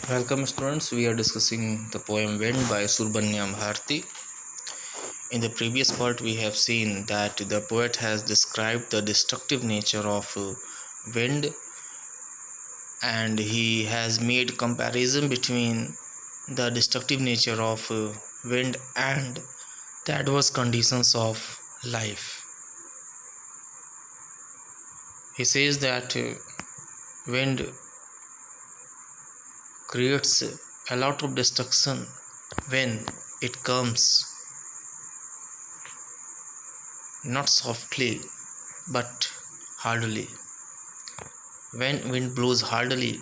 Welcome students, we are discussing the poem Wind by Surbanya Bharti. In the previous part we have seen that the poet has described the destructive nature of wind, and he has made comparison between the destructive nature of wind and the adverse conditions of life. He says that wind creates a lot of destruction when it comes not softly but hardly. When wind blows hardly,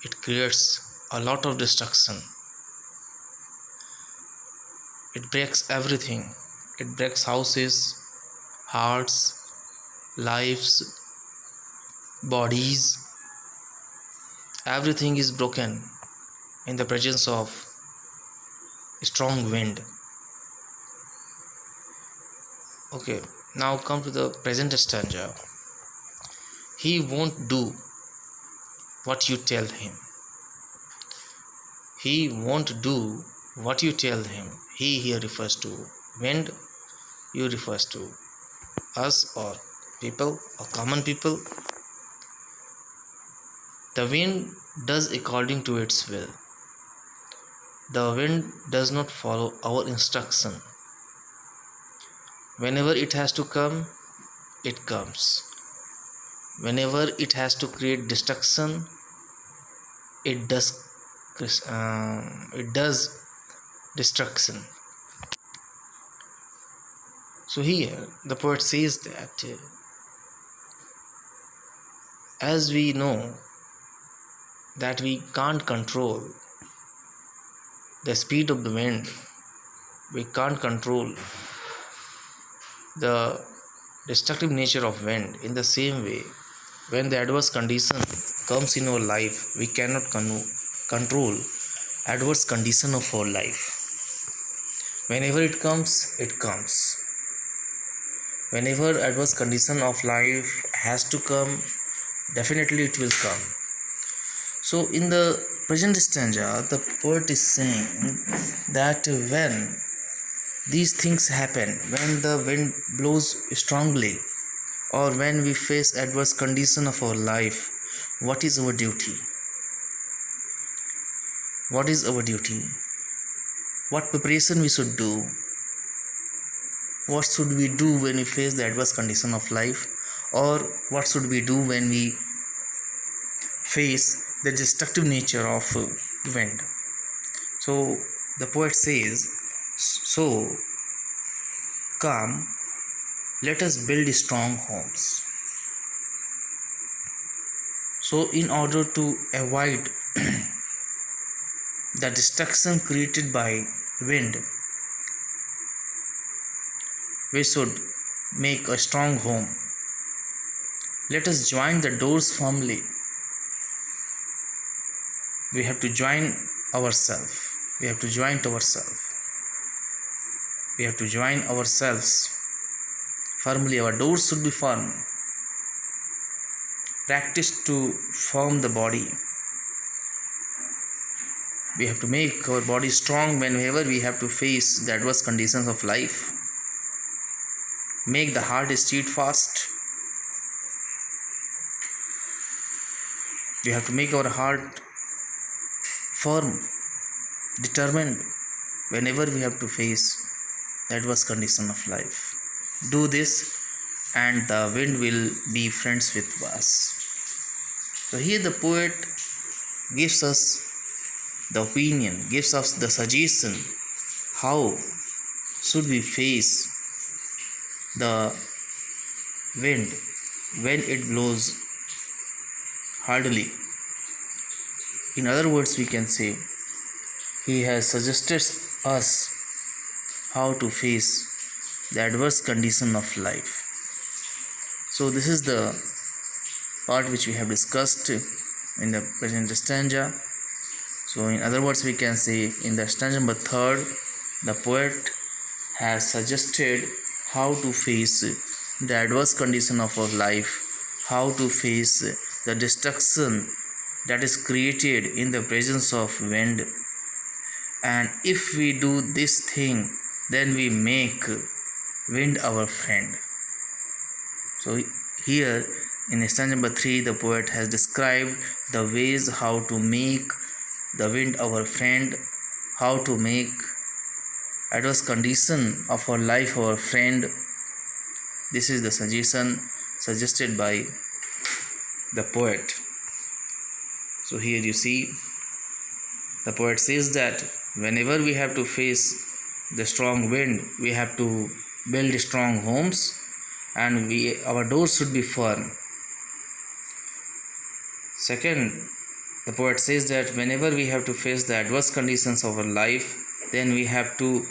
it creates a lot of destruction. It breaks everything. It breaks houses, hearts, lives, bodies. Everything is broken in the presence of strong wind. Okay, now come to the present stanza. He won't do what you tell him. He won't do what you tell him. He here refers to wind, you refers to us or people or common people. The wind does according to its will. The wind does not follow our instruction. Whenever it has to come, it comes. Whenever it has to create destruction, it does destruction. So here the poet says that as we know that we can't control the speed of the wind, we can't control the destructive nature of wind. In the same way, when the adverse condition comes in our life, we cannot control adverse condition of our life. Whenever it comes, it comes. Whenever adverse condition of life has to come, definitely it will come. So in the present stanza, the poet is saying that when these things happen, when the wind blows strongly, or when we face adverse condition of our life, what is our duty? What is our duty? What preparation we should do? What should we do when we face the adverse condition of life? Or what should we do when we face the destructive nature of wind? So the poet says, so come, let us build strong homes. So in order to avoid the destruction created by wind, we should make a strong home. Let us join the doors firmly. We have to join ourselves. We have to join ourselves. We have to join ourselves firmly. Our doors should be firm. Practice to form the body. We have to make our body strong whenever we have to face the adverse conditions of life. Make the heart steadfast. We have to make our heart firm, determined whenever we have to face the adverse condition of life. Do this and the wind will be friends with us. So here the poet gives us the opinion, gives us the suggestion how should we face the wind when it blows hardly. In other words, we can say he has suggested us how to face the adverse condition of life. So this is the part which we have discussed in the present stanza. So in other words, we can say in the stanza number 3, the poet has suggested how to face the adverse condition of our life, how to face the destruction that is created in the presence of wind. And if we do this thing, then we make wind our friend. So here in stanza number 3, the poet has described the ways how to make the wind our friend, how to make adverse condition of our life our friend. This is the suggestion suggested by the poet. So here you see the poet says that whenever we have to face the strong wind, we have to build strong homes, and our doors should be firm. Second, the poet says that whenever we have to face the adverse conditions of our life, then we have to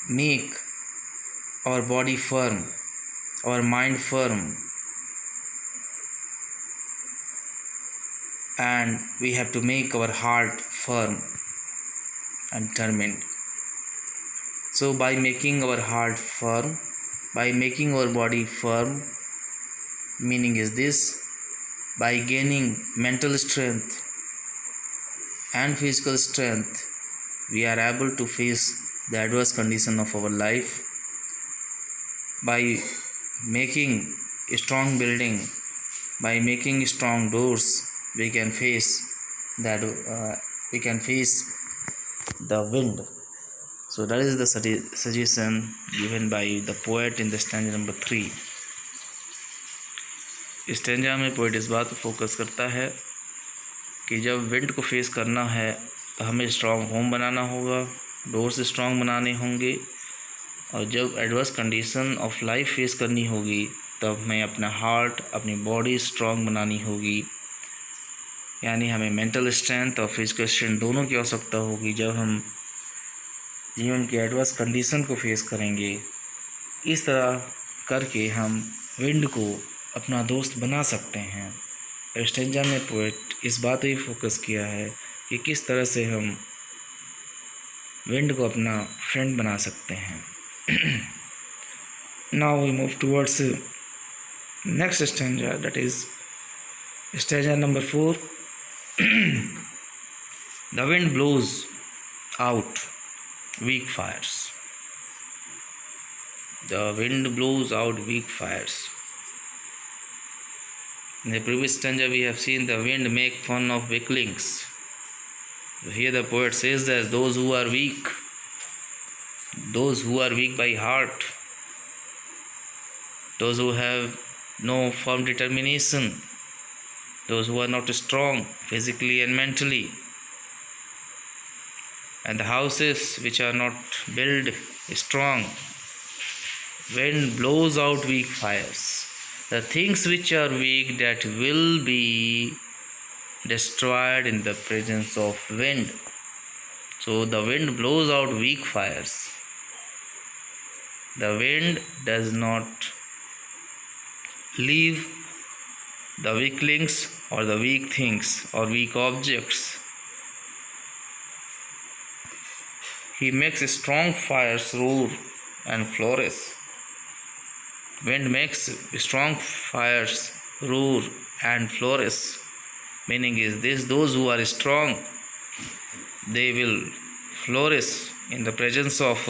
make our body firm, our mind firm, and we have to make our heart firm and determined. So by making our heart firm, by making our body firm, meaning is this: by gaining mental strength and physical strength, we are able to face the adverse condition of our life. By making a strong building, by making strong doors, we can face that we can face the wind. So that is the suggestion given by the poet in the stanza number 3. इस stanza में poet इस बात पर focus करता है कि जब wind को फेस करना है तो हमें स्ट्रॉन्ग होम बनाना होगा, डोर्स स्ट्रॉन्ग बनाने होंगे, और जब adverse condition of life face करनी होगी तब हमें अपना हार्ट, अपनी बॉडी स्ट्रॉन्ग बनानी होगी। यानी हमें मेंटल स्ट्रेंथ और फिजिकल स्ट्रेंथ दोनों की आवश्यकता होगी जब हम जीवन की एडवर्स कंडीशन को फेस करेंगे। इस तरह करके हम विंड को अपना दोस्त बना सकते हैं। स्टेंजा में पोएट इस बात पे फोकस किया है कि किस तरह से हम विंड को अपना फ्रेंड बना सकते हैं। Now we move towards next stanza, that is stanza number 4. The wind blows out weak fires. The wind blows out weak fires. In the previous stanza we have seen the wind make fun of weaklings. Here the poet says that those who are weak by heart, those who have no firm determination, those who are not strong physically and mentally, and the houses which are not built strong, wind blows out weak fires. The things which are weak, that will be destroyed in the presence of wind. So the wind blows out weak fires. The wind does not leave the weaklings or the weak things or weak objects. He makes strong fires roar and flourish. Wind makes strong fires roar and flourish. Meaning is this: those who are strong, they will flourish in the presence of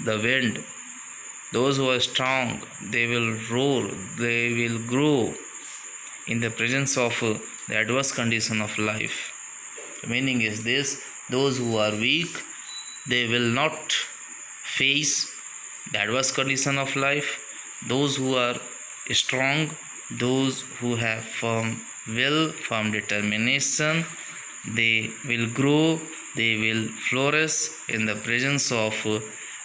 the wind. Those who are strong, they will roar, they will grow in the presence of the adverse condition of life. The meaning is this: those who are weak, they will not face the adverse condition of life. Those who are strong, those who have firm will, firm determination, they will grow, they will flourish in the presence of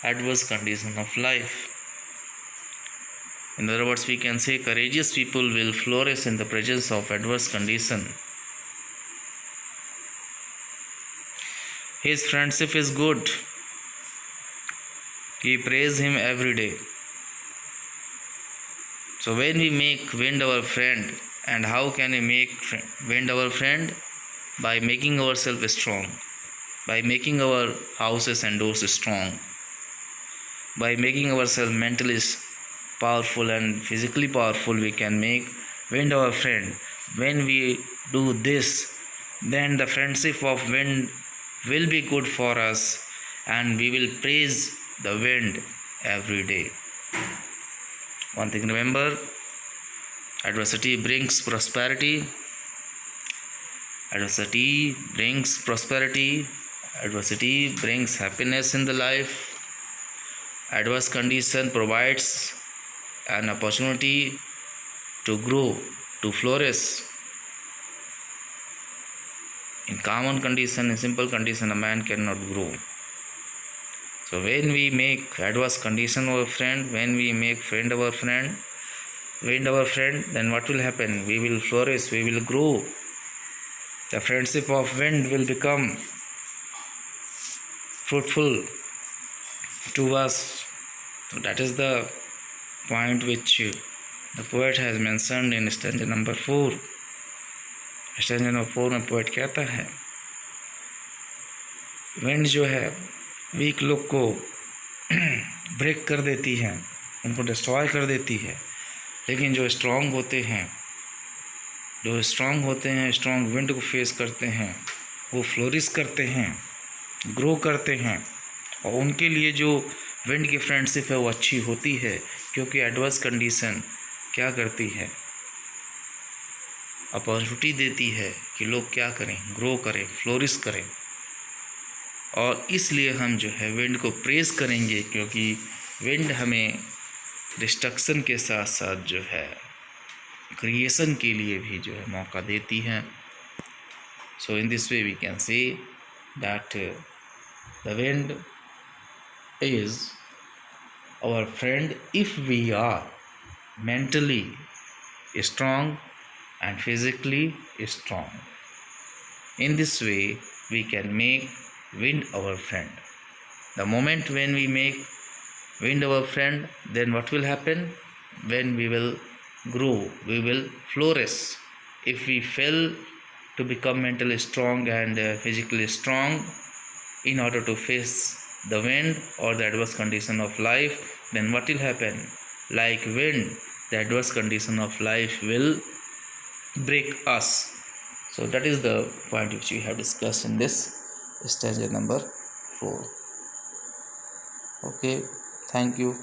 adverse condition of life. In other words, we can say courageous people will flourish in the presence of adverse condition. His friendship is good. We praise him every day. So when we make wind our friend, and how can we make wind our friend? By making ourselves strong, by making our houses and doors strong, by making ourselves mentally powerful and physically powerful, we can make wind our friend. when we do this, then the friendship of wind will be good for us, and we will praise the wind every day. One thing remember, adversity brings prosperity. Adversity brings prosperity. Adversity brings happiness in the life. Adverse condition provides an opportunity to grow, to flourish. In common condition, in simple condition, a man cannot grow. So when we make adverse condition our friend, when we make friend our friend, wind our friend, then what will happen? We will flourish, we will grow. The friendship of wind will become fruitful to us. So that is the point which the poet has mentioned in stanza number 4. Stanza number 4 में poet कहता है, wind जो है week लोग को break कर देती है, उनको डिस्ट्रॉय कर देती है, लेकिन जो स्ट्रांग होते हैं, स्ट्रांग विंड को फेस करते हैं, वो फ्लोरिश करते हैं, ग्रो करते हैं, और उनके लिए जो विंड की फ्रेंडशिप है वो अच्छी होती है, क्योंकि एडवर्स कंडीशन क्या करती है, अपॉर्चुनिटी देती है कि लोग क्या करें, ग्रो करें, फ्लोरिश करें। और इसलिए हम जो है विंड को प्रेज़ करेंगे, क्योंकि विंड हमें डिस्ट्रक्शन के साथ साथ जो है क्रिएशन के लिए भी जो है मौका देती है। So in this way we can say that the wind is our friend if we are mentally strong and physically strong. In this way, we can make wind our friend. The moment when we make wind our friend, then what will happen? When we will grow, we will flourish. If we fail to become mentally strong and physically strong in order to face the wind or the adverse condition of life, then what will happen? Like wind, the adverse condition of life will break us. So that is the point which we have discussed in this stanza number 4. Okay, thank you.